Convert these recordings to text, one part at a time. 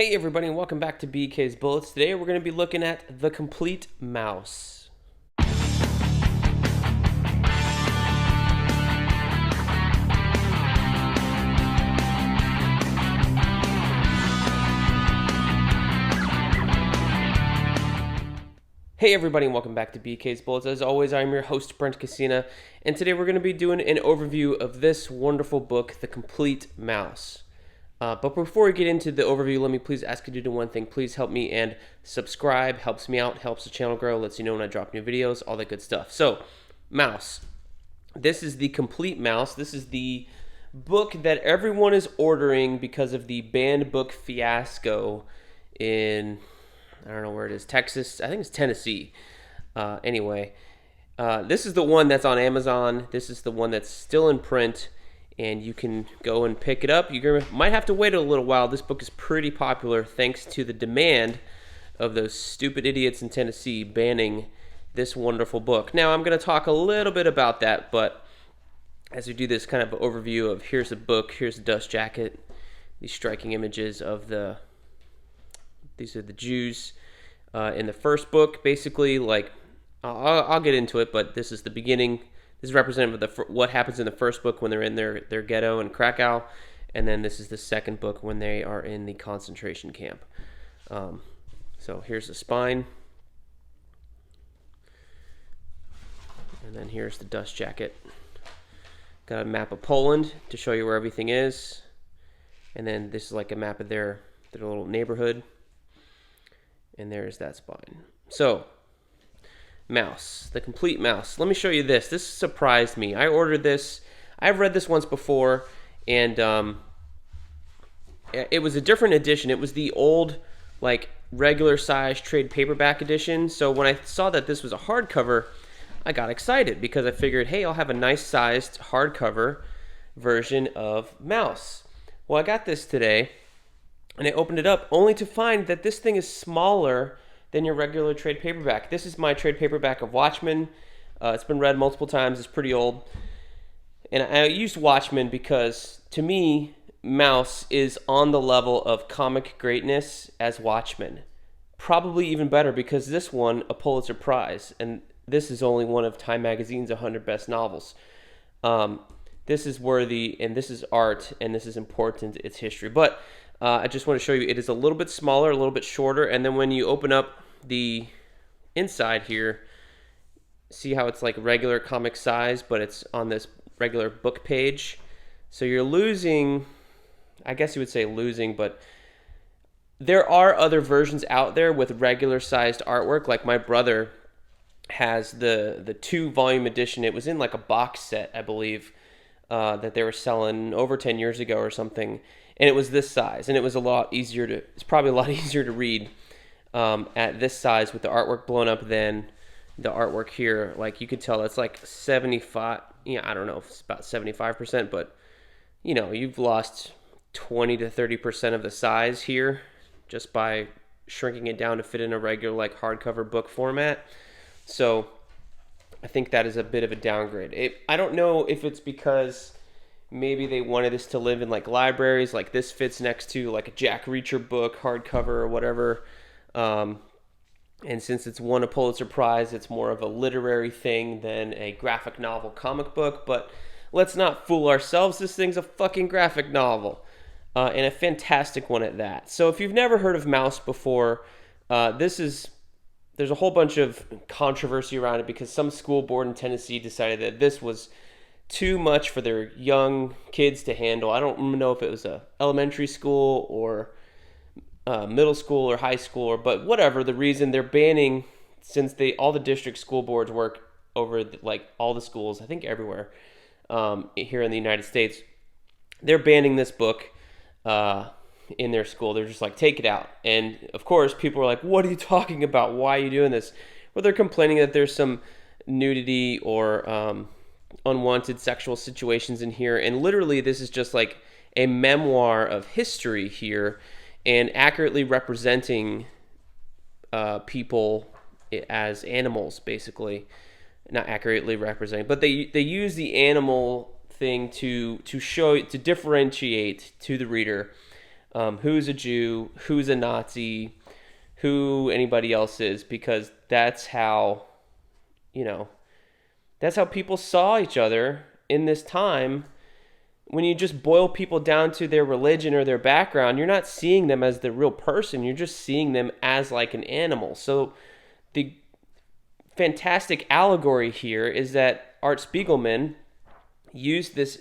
Hey everybody, and welcome back to BK's Bullets. Today we're going to be looking at the complete mouse. Hey everybody, and welcome back to BK's Bullets. As always, I'm your host, Brent, and today we're going to be doing an overview of this wonderful book, The Complete Mouse. But before we get into the overview, let me please ask you to do one thing. Please help me and subscribe. Helps me out, helps the channel grow, lets you know when I drop new videos, all that good stuff. So, Mouse. This is The Complete Mouse. This is the book that everyone is ordering because of the banned book fiasco in, I don't know where it is, Texas. I think it's Tennessee. This is the one that's on Amazon. This is the one that's still in print, and you can go and pick it up. You might have to wait a little while. This book is pretty popular thanks to the demand of those stupid idiots in Tennessee banning this wonderful book. Now, I'm going to talk a little bit about that, but as we do this kind of overview of here's a book, here's a dust jacket, these striking images of these are the Jews in the first book. Basically, like, I'll get into it, but this is the beginning. This is representative of what happens in the first book when they're in their ghetto in Krakow, and then this is the second book when they are in the concentration camp. So here's the spine, and then here's the dust jacket. Got a map of Poland to show you where everything is, and then this is like a map of their little neighborhood, and there's that spine. So, Mouse, The Complete Mouse. Let me show you this. This surprised me. I ordered this. I've read this once before, and it was a different edition. It was the old, like, regular size trade paperback edition. So when I saw that this was a hardcover, I got excited because I figured, hey, I'll have a nice sized hardcover version of Mouse. Well, I got this today, and I opened it up only to find that this thing is smaller than your regular trade paperback. This is my trade paperback of Watchmen. It's been read multiple times. It's pretty old. And I used Watchmen because, to me, Mouse is on the level of comic greatness as Watchmen. Probably even better because this won a Pulitzer Prize, and this is only one of Time Magazine's 100 best novels. This is worthy, and this is art, and this is important. It's history. But I just want to show you it is a little bit smaller, a little bit shorter, and then when you open up the inside here, see how it's like regular comic size, but it's on this regular book page. So you're losing, I guess you would say losing, but there are other versions out there with regular sized artwork. Like my brother has the 2-volume edition. It was in like a box set, I believe, that they were selling over 10 years ago or something. And it was this size, and it was it's probably a lot easier to read at this size with the artwork blown up than the artwork here. Like you could tell it's like 75, I don't know if it's about 75%, but you've lost 20 to 30% of the size here just by shrinking it down to fit in a regular like hardcover book format. So I think that is a bit of a downgrade. I don't know if it's because maybe they wanted this to live in like libraries, like this fits next to like a Jack Reacher book, hardcover or whatever. And since it's won a Pulitzer Prize, it's more of a literary thing than a graphic novel comic book. But let's not fool ourselves. This thing's a fucking graphic novel, and a fantastic one at that. So if you've never heard of Mouse before, there's a whole bunch of controversy around it because some school board in Tennessee decided that this was too much for their young kids to handle. I don't know if it was a elementary school or middle school or high school, but whatever the reason, they're banning, since all the district school boards work over like all the schools, I think everywhere here in the United States, they're banning this book in their school. They're just like, take it out. And of course, people are like, what are you talking about? Why are you doing this? Well, they're complaining that there's some nudity or unwanted sexual situations in here, and literally this is just like a memoir of history here and accurately representing people as animals, basically. Not accurately representing, but they use the animal thing to differentiate to the reader who's a Jew, who's a Nazi, who anybody else is, because that's how, you know, that's how people saw each other in this time. When you just boil people down to their religion or their background, you're not seeing them as the real person. You're just seeing them as like an animal. So the fantastic allegory here is that Art Spiegelman used this,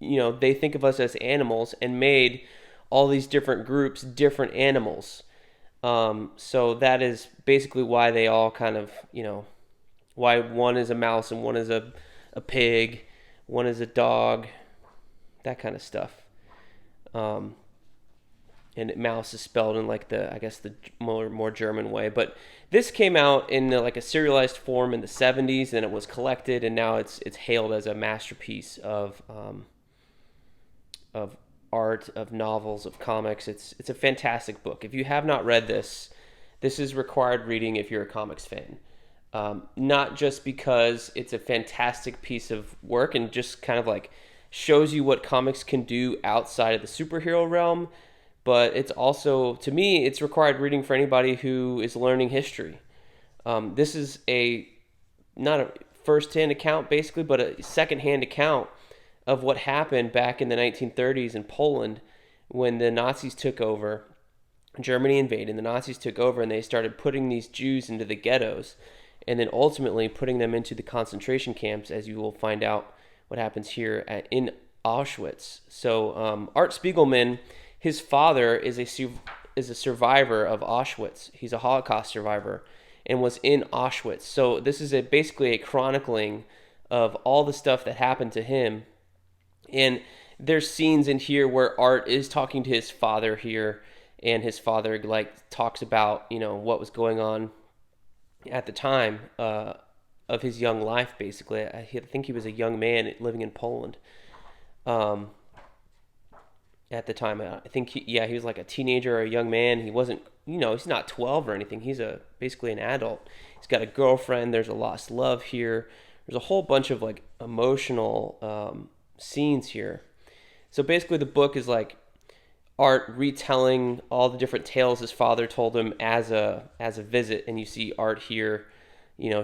they think of us as animals and made all these different groups different animals. So that is basically why they all kind of, why one is a mouse and one is a pig, one is a dog, that kind of stuff. And mouse is spelled in like the more German way. But this came out in like a serialized form in the 70s, and it was collected, and now it's hailed as a masterpiece of art, of novels, of comics. It's a fantastic book. If you have not read this is required reading if you're a comics fan. Not just because it's a fantastic piece of work and just kind of like shows you what comics can do outside of the superhero realm, but it's also, to me, it's required reading for anybody who is learning history. This is not a first-hand account, basically, but a second-hand account of what happened back in the 1930s in Poland when the Nazis took over. Germany invaded, the Nazis took over, and they started putting these Jews into the ghettos, and then ultimately putting them into the concentration camps, as you will find out what happens here in Auschwitz. So Art Spiegelman, his father is a survivor of Auschwitz. He's a Holocaust survivor and was in Auschwitz. So this is basically a chronicling of all the stuff that happened to him. And there's scenes in here where Art is talking to his father here, and his father like talks about, what was going on at the time of his young life, basically. I think he was a young man living in Poland. At the time, I think he was like a teenager or a young man. He wasn't, he's not 12 or anything. He's basically an adult. He's got a girlfriend. There's a lost love here. There's a whole bunch of like emotional scenes here. So basically the book is like Art retelling all the different tales his father told him as a visit, and you see Art here,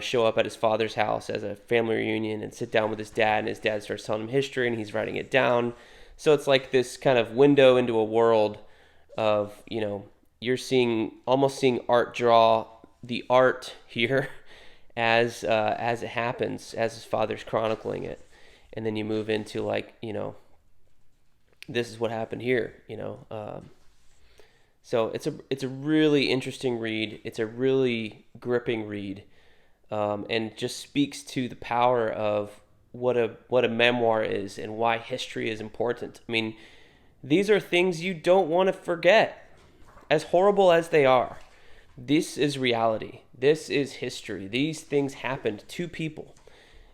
show up at his father's house as a family reunion and sit down with his dad, and his dad starts telling him history and he's writing it down. So it's like this kind of window into a world of, you're almost seeing Art draw the art here as it happens, as his father's chronicling it. And then you move into like, this is what happened here, So it's a really interesting read. It's a really gripping read, and just speaks to the power of what a memoir is and why history is important. I mean, these are things you don't want to forget, as horrible as they are. This is reality. This is history. These things happened to people.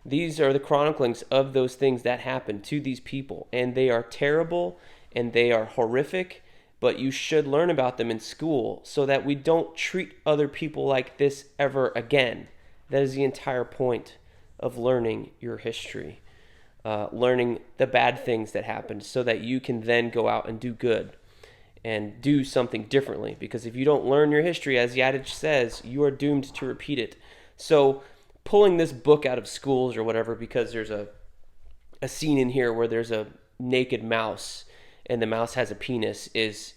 These are the chroniclings of those things that happened to these people, and they are terrible and they are horrific, but you should learn about them in school so that we don't treat other people like this ever again. That is the entire point of learning your history, learning the bad things that happened so that you can then go out and do good and do something differently. Because if you don't learn your history, as the adage says, you are doomed to repeat it. So pulling this book out of schools or whatever, because there's a scene in here where there's a naked mouse and the mouse has a penis, is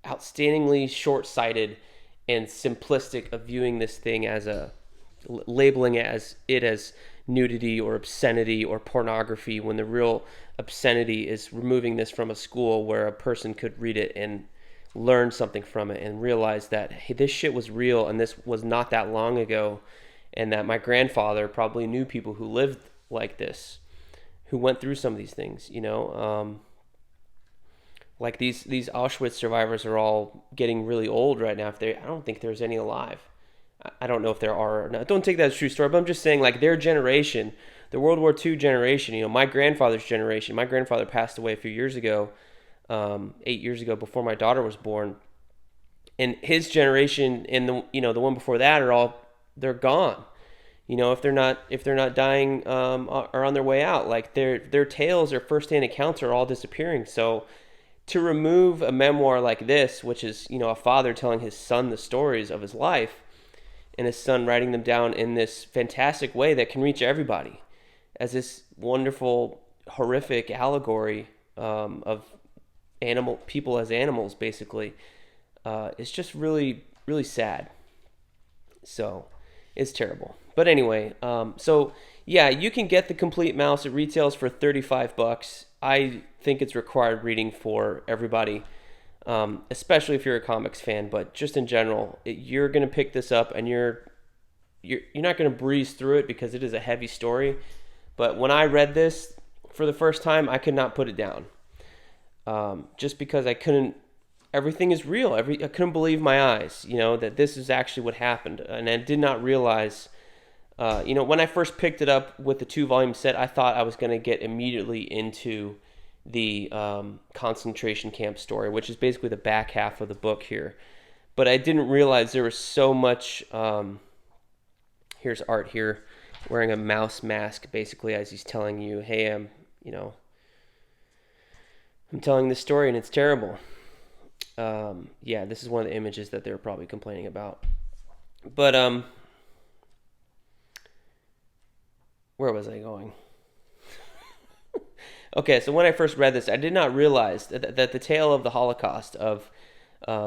outstandingly short-sighted and simplistic of viewing this thing as labeling it as nudity or obscenity or pornography, when the real obscenity is removing this from a school where a person could read it and learn something from it and realize that, hey, this shit was real and this was not that long ago, and that my grandfather probably knew people who lived like this, who went through some of these things, like these Auschwitz survivors are all getting really old right now. I don't think there's any alive. I don't know if there are or not. Don't take that as a true story, but I'm just saying, like, their generation, the World War II generation, my grandfather's generation, my grandfather passed away a few years ago, 8 years ago, before my daughter was born. And his generation and the one before that they're gone. If they're not dying, are on their way out. Like their tales or firsthand accounts are all disappearing. So to remove a memoir like this, which is, a father telling his son the stories of his life, and his son writing them down in this fantastic way that can reach everybody, as this wonderful, horrific allegory of people as animals, basically, it's just really, really sad. So it's terrible. But anyway, so yeah, you can get the complete Mouse. It retails for $35. I think it's required reading for everybody, especially if you're a comics fan. But just in general, you're gonna pick this up, and you're not gonna breeze through it because it is a heavy story. But when I read this for the first time, I could not put it down, just because I couldn't. Everything is real. I couldn't believe my eyes, that this is actually what happened, and I did not realize. When I first picked it up with the 2-volume set, I thought I was going to get immediately into the concentration camp story, which is basically the back half of the book here. But I didn't realize there was so much. Here's Art here, wearing a mouse mask, basically, as he's telling you, "Hey, I'm telling this story, and it's terrible." Yeah, this is one of the images that they were probably complaining about. But where was I going? Okay, so when I first read this, I did not realize that the tale of the Holocaust, of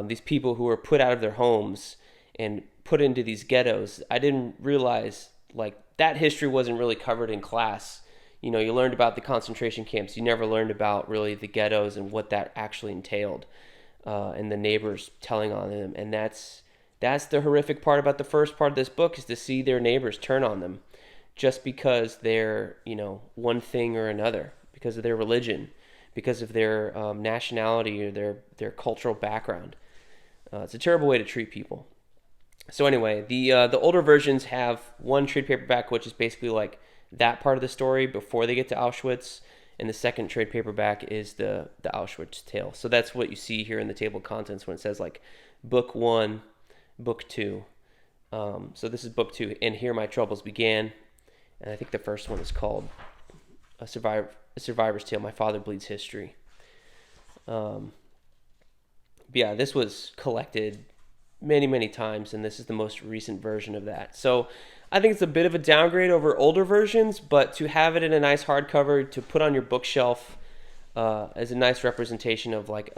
these people who were put out of their homes and put into these ghettos, I didn't realize, like, that history wasn't really covered in class. You learned about the concentration camps. You never learned about really the ghettos and what that actually entailed, and the neighbors telling on them. And that's the horrific part about the first part of this book, is to see their neighbors turn on them, just because they're, one thing or another, because of their religion, because of their nationality or their cultural background. It's a terrible way to treat people. So anyway, the older versions have one trade paperback, which is basically like that part of the story before they get to Auschwitz, and the second trade paperback is the Auschwitz tale. So that's what you see here in the table of contents when it says like book 1, book 2. So this is book 2, and here my troubles began. And I think the first one is called A Survivor's Tale, My Father Bleeds History. But yeah, this was collected many, many times, and this is the most recent version of that. So I think it's a bit of a downgrade over older versions, but to have it in a nice hardcover to put on your bookshelf as a nice representation of like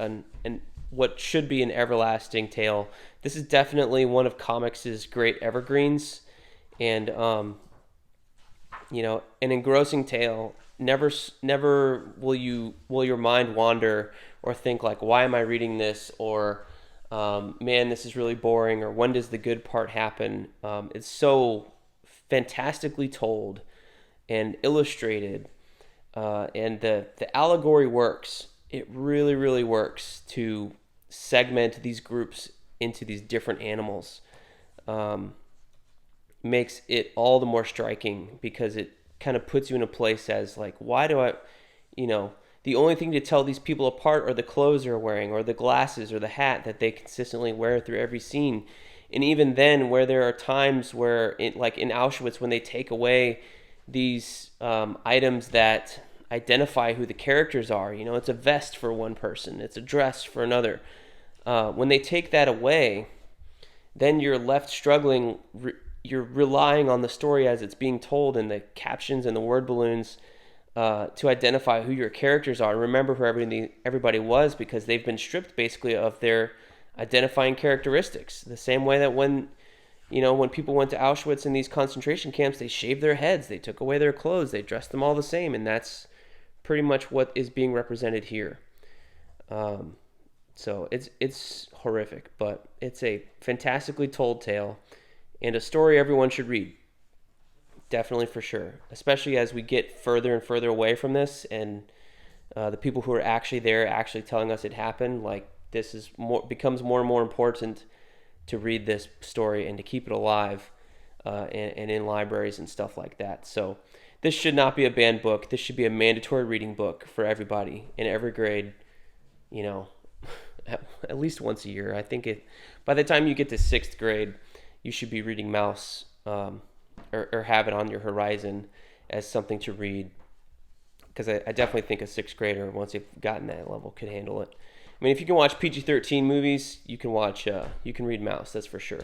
what should be an everlasting tale. This is definitely one of comics' great evergreens, and an engrossing tale. Never will your mind wander or think like, why am I reading this? Or, man, this is really boring. Or when does the good part happen? It's so fantastically told and illustrated, and the allegory works. It really, really works to segment these groups into these different animals. Makes it all the more striking, because it kind of puts you in a place as like, why do I, the only thing to tell these people apart are the clothes they're wearing, or the glasses, or the hat that they consistently wear through every scene. And even then, where there are times where, like in Auschwitz, when they take away these items that identify who the characters are, it's a vest for one person, it's a dress for another. When they take that away, then you're left struggling. You're relying on the story as it's being told, and the captions and the word balloons to identify who your characters are and remember who everybody was, because they've been stripped basically of their identifying characteristics. The same way that when people went to Auschwitz and these concentration camps, they shaved their heads, they took away their clothes, they dressed them all the same, and that's pretty much what is being represented here. So it's horrific, but it's a fantastically told tale, and a story everyone should read. Definitely, for sure. Especially as we get further and further away from this, and the people who are actually there, actually telling us it happened. Like, this is becomes more and more important to read this story and to keep it alive, and in libraries and stuff like that. So this should not be a banned book. This should be a mandatory reading book for everybody in every grade. At least once a year. I think by the time you get to 6th grade, you should be reading Mouse, or have it on your horizon as something to read, because I definitely think a 6th grader, once you've gotten that level, could handle it. mean, if you can watch PG-13 movies, you can read Mouse. That's for sure.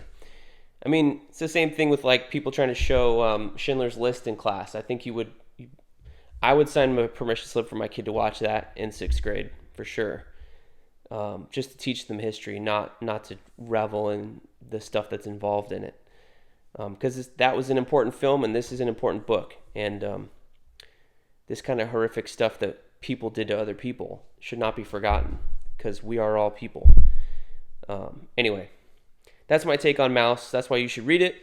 I mean, it's the same thing with like people trying to show Schindler's List in class. I think I would sign a permission slip for my kid to watch that in 6th grade for sure. Just to teach them history, not to revel in the stuff that's involved in it. Because that was an important film, and this is an important book. And this kind of horrific stuff that people did to other people should not be forgotten, because we are all people. Anyway, that's my take on Mouse. That's why you should read it.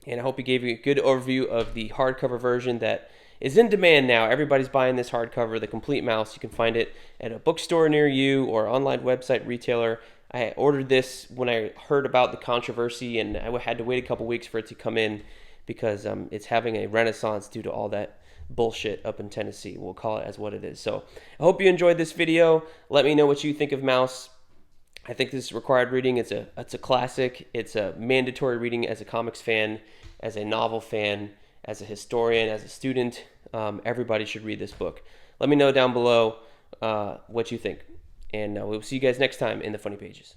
And I hope it gave you a good overview of the hardcover version that is in demand now. Everybody's buying this hardcover, the complete Mouse. You can find it at a bookstore near you or online website retailer. I ordered this when I heard about the controversy, and I had to wait a couple weeks for it to come in because it's having a renaissance due to all that bullshit up in Tennessee. We'll call it as what it is. So I hope you enjoyed this video. Let me know what you think of Mouse. I think this is required reading. It's a classic. It's a mandatory reading as a comics fan, as a novel fan, as a historian, as a student. Everybody should read this book. Let me know down below what you think. And we'll see you guys next time in the Funny Pages.